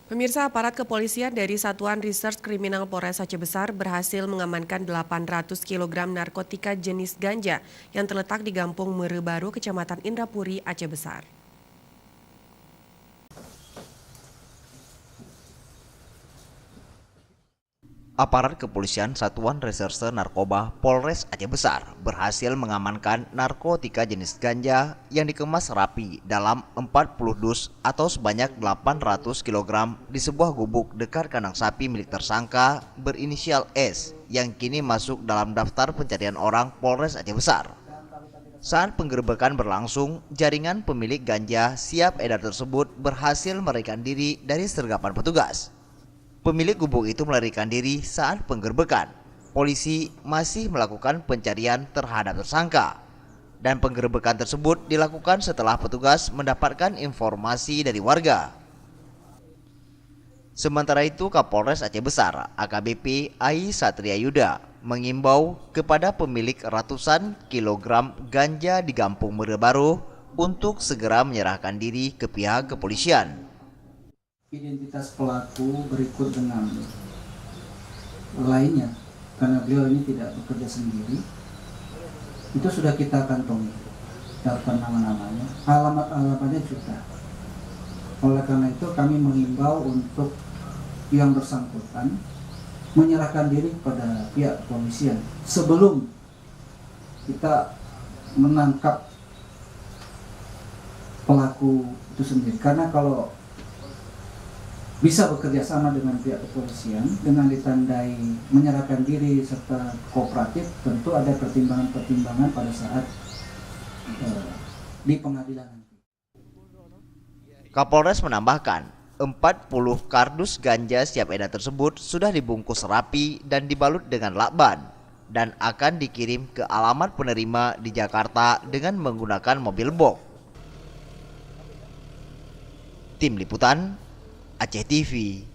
Pemirsa, aparat kepolisian dari Satuan Reserse Kriminal Polres Aceh Besar berhasil mengamankan 800 kg narkotika jenis ganja yang terletak di Gampung Merebaru, Kecamatan Indrapuri, Aceh Besar. Aparat kepolisian Satuan Reserse Narkoba Polres Aceh Besar berhasil mengamankan narkotika jenis ganja yang dikemas rapi dalam 40 dus atau sebanyak 800 kg di sebuah gubuk dekat kandang sapi milik tersangka berinisial S yang kini masuk dalam daftar pencarian orang Polres Aceh Besar. Saat penggerebekan berlangsung, jaringan pemilik ganja siap edar tersebut berhasil melarikan diri dari sergapan petugas. Pemilik gubuk itu melarikan diri saat penggerbekan. Polisi masih melakukan pencarian terhadap tersangka. Dan penggerbekan tersebut dilakukan setelah petugas mendapatkan informasi dari warga. Sementara itu, Kapolres Aceh Besar, AKBP Ai Satria Yuda, mengimbau kepada pemilik ratusan kilogram ganja di Gampung Merebaru untuk segera menyerahkan diri ke pihak kepolisian. Identitas pelaku berikut dengan lainnya, karena beliau ini tidak bekerja sendiri, itu sudah kita kantongi daftar nama-namanya, alamat-alamatnya juga. Oleh karena itu kami mengimbau untuk yang bersangkutan menyerahkan diri kepada pihak kepolisian sebelum kita menangkap pelaku itu sendiri, karena kalau bisa bekerja sama dengan pihak kepolisian dengan ditandai menyerahkan diri serta kooperatif, tentu ada pertimbangan-pertimbangan pada saat di pengadilan nanti. Kapolres menambahkan, 40 kardus ganja siap edar tersebut sudah dibungkus rapi dan dibalut dengan lakban dan akan dikirim ke alamat penerima di Jakarta dengan menggunakan mobil box. Tim Liputan Aceh TV.